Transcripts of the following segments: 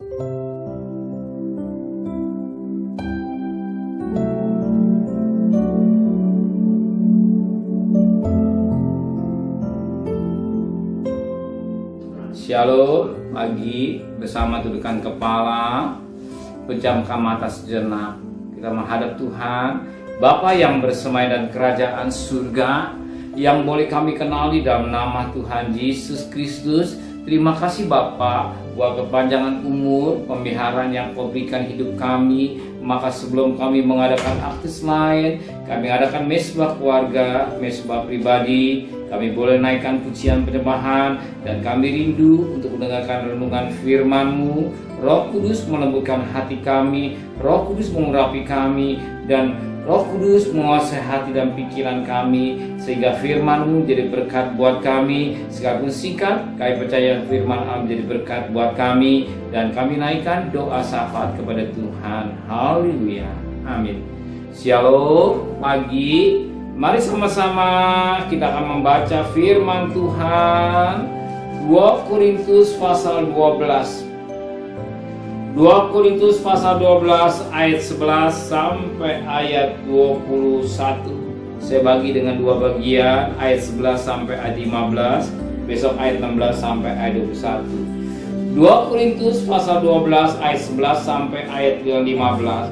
Shalom, pagi bersama tundukkan kepala, pejamkan mata sejenak. Kita menghadap Tuhan, Bapa yang bersemai dan kerajaan surga, yang boleh kami kenali dalam nama Tuhan Yesus Kristus. Terima kasih Bapa buat kepanjangan umur, pemeliharaan yang Kau berikan hidup kami. Maka sebelum kami mengadakan aktivitas lain, kami adakan mesbah keluarga, mesbah pribadi, kami boleh naikkan pujian penyembahan, dan kami rindu untuk mendengarkan renungan firman-Mu. Roh Kudus melembutkan hati kami, Roh Kudus mengurapi kami, dan Roh Kudus menguasai hati dan pikiran kami, sehingga firman-Mu jadi berkat buat kami. Sekalipun singkat, kami percaya firman-Mu menjadi berkat buat kami, dan kami naikkan doa syafaat kepada Tuhan. Haleluya, amin. Shalom, pagi. Mari sama-sama kita akan membaca firman Tuhan. 2 Korintus pasal 12. 2 Korintus pasal 12 ayat 11 sampai ayat 21. Saya bagi dengan dua bagian, ayat 11 sampai ayat 15, besok ayat 16 sampai ayat 21. 2 Korintus pasal 12 ayat 11 sampai ayat 15.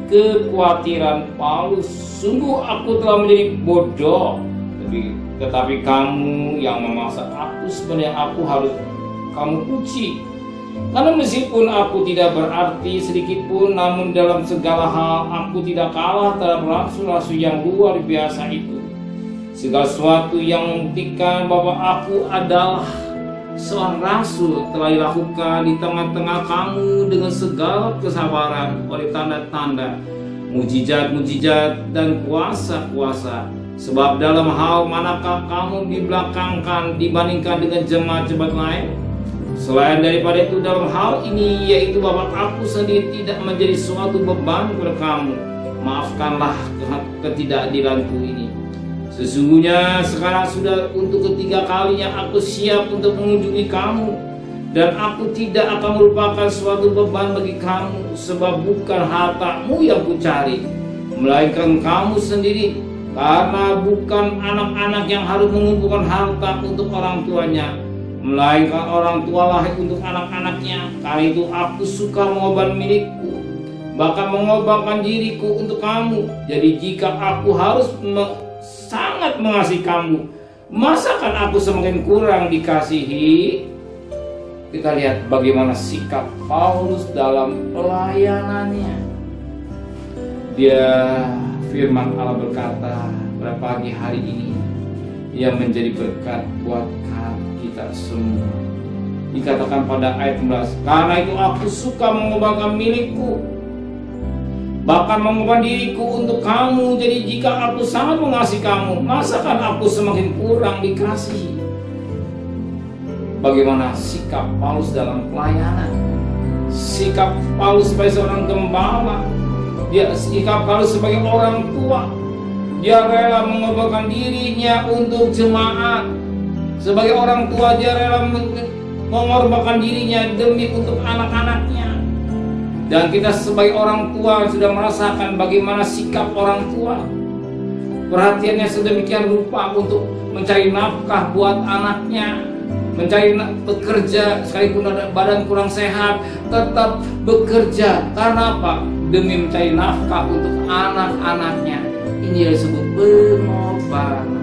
Kekhawatiran Paulus, sungguh aku telah menjadi bodoh, tetapi kamu yang memaksa aku, sebenarnya aku harus kamu puji. Karena meskipun aku tidak berarti sedikit pun, namun dalam segala hal aku tidak kalah terhadap rasul-rasul yang luar biasa itu. Segala sesuatu yang membuktikan bahwa aku adalah seorang rasul telah dilakukan di tengah-tengah kamu dengan segala kesabaran oleh tanda-tanda, mujizat-mujizat dan kuasa-kuasa. Sebab dalam hal manakah kamu dibelakangkan dibandingkan dengan jemaat-jemaat lain? Selain daripada itu, dalam hal ini, yaitu bahwa aku sendiri tidak menjadi suatu beban kepada kamu. Maafkanlah ketidakadilanku ini. Sesungguhnya sekarang sudah untuk ketiga kalinya aku siap untuk mengunjungi kamu, dan aku tidak akan merupakan suatu beban bagi kamu, sebab bukan hartamu yang kucari, melainkan kamu sendiri. Karena bukan anak-anak yang harus mengumpulkan harta untuk orang tuanya, melainkan orang tualah untuk anak-anaknya. Karena itu aku suka mengorbankan milikku, bahkan mengorbankan diriku untuk kamu. Jadi jika aku harus sangat mengasihi kamu, masakan aku semakin kurang dikasihi? Kita lihat bagaimana sikap Paulus dalam pelayanannya. Firman Allah berkata pada pagi hari ini, yang menjadi berkat buat kita semua. Dikatakan pada ayat 11, karena itu aku suka mengorbankan milikku, bahkan mengorbankan diriku untuk kamu. Jadi jika aku sangat mengasihi kamu, masakan aku semakin kurang dikasihi? Bagaimana sikap Paulus dalam pelayanan? Sikap Paulus sebagai seorang gembala, sikap Paulus sebagai orang tua. Dia rela mengorbankan dirinya untuk jemaat. Sebagai orang tua, dia rela mengorbankan dirinya demi untuk anak-anaknya. Dan kita sebagai orang tua sudah merasakan bagaimana sikap orang tua. Perhatiannya sedemikian rupa untuk mencari nafkah buat anaknya, mencari bekerja, sekalipun ada badan kurang sehat, tetap bekerja. Karena apa? Demi mencari nafkah untuk anak-anaknya. Ini disebut pengorbanan.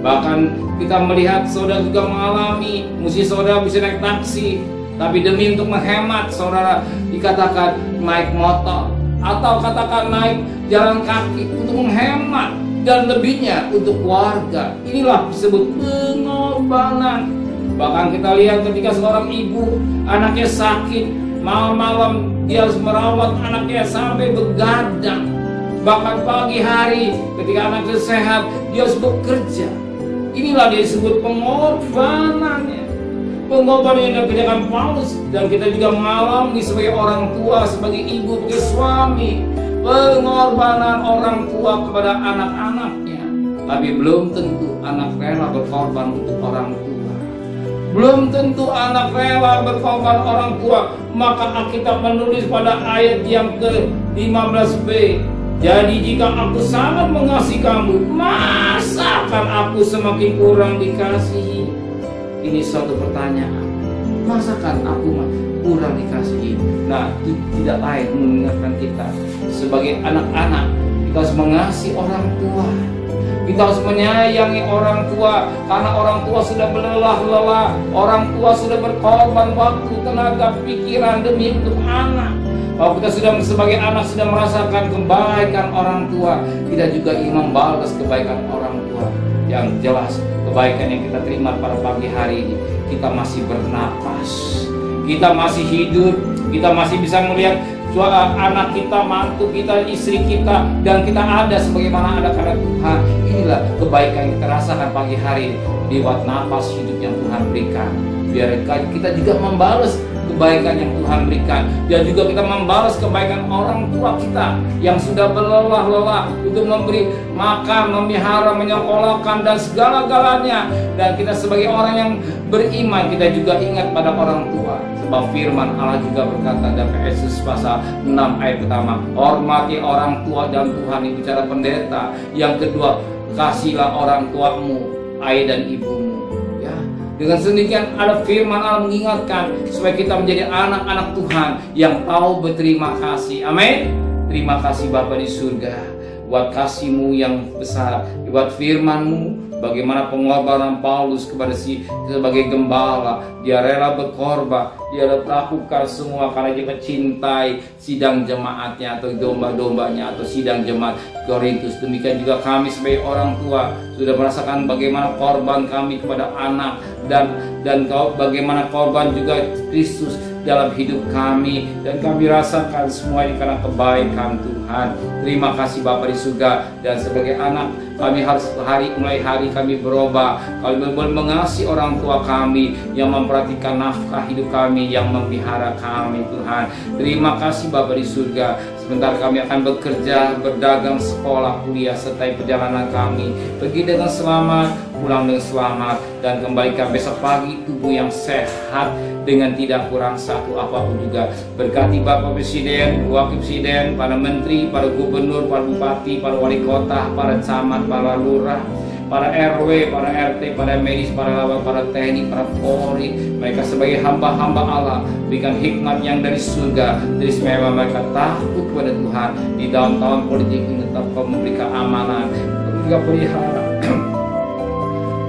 Bahkan kita melihat saudara juga mengalami, mesti saudara bisa naik taksi, tapi demi untuk menghemat, saudara dikatakan naik motor, atau katakan naik jalan kaki untuk menghemat, dan lebihnya untuk keluarga. Inilah disebut pengorbanan. Bahkan kita lihat ketika seorang ibu, anaknya sakit, malam-malam dia harus merawat anaknya sampai begadang. Bahkan pagi hari ketika anaknya sehat, dia harus bekerja. Inilah dia disebut pengorbanannya. Pengorbanan yang dikerjakan Paulus, dan kita juga mengalami sebagai orang tua, sebagai ibu, sebagai suami, pengorbanan orang tua kepada anak-anaknya. Tapi belum tentu anak rela berkorban untuk orang tua. Belum tentu anak rela berkorban orang tua. Maka Alkitab menulis pada ayat yang ke-15b, jadi jika aku sangat mengasihi kamu, masa akan aku semakin kurang dikasihi? Ini suatu pertanyaan. Masakan aku kurang dikasihi? Nah, itu tidak lain mengingatkan kita sebagai anak-anak, kita harus mengasihi orang tua. Kita harus menyayangi orang tua, karena orang tua sudah berlelah-lelah, orang tua sudah berkorban waktu, tenaga, pikiran demi untuk anak. Kalau kita sudah sebagai anak sudah merasakan kebaikan orang tua, kita juga ingin membalas kebaikan orang tua. Yang jelas kebaikan yang kita terima pada pagi hari ini, kita masih bernapas, kita masih hidup, kita masih bisa melihat anak kita, mantu kita, istri kita, dan kita ada sebagaimana ada karena Tuhan. Inilah kebaikan yang kita rasakan pagi hari lewat napas hidup yang Tuhan berikan. Biar kita juga membalas kebaikan yang Tuhan berikan, dan juga kita membalas kebaikan orang tua kita yang sudah berlelah-lelah untuk memberi makan, memelihara, menyekolahkan, dan segala-galanya. Dan kita sebagai orang yang beriman, kita juga ingat pada orang tua. Sebab firman Allah juga berkata dalam Efesus pasal 6 ayat pertama, hormati orang tua dan Tuhan. Itu bicara pendeta. Yang kedua, kasihlah orang tuamu, ayah dan ibumu. Ya, dengan sedemikian ada firman Allah mengingatkan supaya kita menjadi anak-anak Tuhan yang tahu berterima kasih. Amin. Terima kasih Bapa di surga buat kasih-Mu yang besar, buat firman-Mu. Bagaimana pengorbanan Paulus kepada sebagai gembala, dia rela berkorban, dia lakukan semua karena dia mencintai sidang jemaatnya atau domba-dombanya atau sidang jemaat Korintus. Demikian juga kami sebagai orang tua sudah merasakan bagaimana korban kami kepada anak, dan bagaimana korban juga Kristus dalam hidup kami, dan kami rasakan semua ini karena kebaikan Tuhan. Terima kasih Bapa di surga. Dan sebagai anak, kami harus mulai hari kami berubah. Kami mengasihi orang tua kami yang memperhatikan nafkah hidup kami, yang memelihara kami Tuhan. Terima kasih Bapa di surga. Sebentar kami akan bekerja, berdagang, sekolah, kuliah, serta perjalanan kami. Pergi dengan selamat, pulang dengan selamat, dan kembalikan besok pagi tubuh yang sehat dengan tidak kurang satu apapun juga. Berkati Bapak Presiden, Wakil Presiden, para Menteri, para Gubernur, para Bupati, para Wali Kota, para Camat, para Lurah, para RW, para RT, para medis, para lawak, para TNI, para Polri. Mereka sebagai hamba-hamba Allah, berikan hikmat yang dari surga. Dari semua mereka takut kepada Tuhan. Di dalam tahun politik ini tetap Kau memberikan amanah, juga pelihara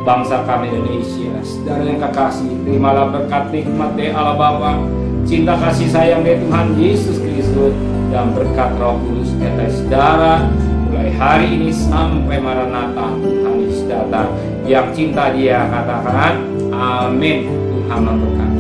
bangsa kami Indonesia. Saudara yang kekasih, terimalah berkat nikmat dari Allah Bapa, cinta kasih sayang dari Tuhan Yesus Kristus, dan berkat Roh Kudus atas saudara mulai hari ini sampai Maranatha Tuhan Yesus datang. Yang cinta Dia katakan amin. Tuhan memberkati.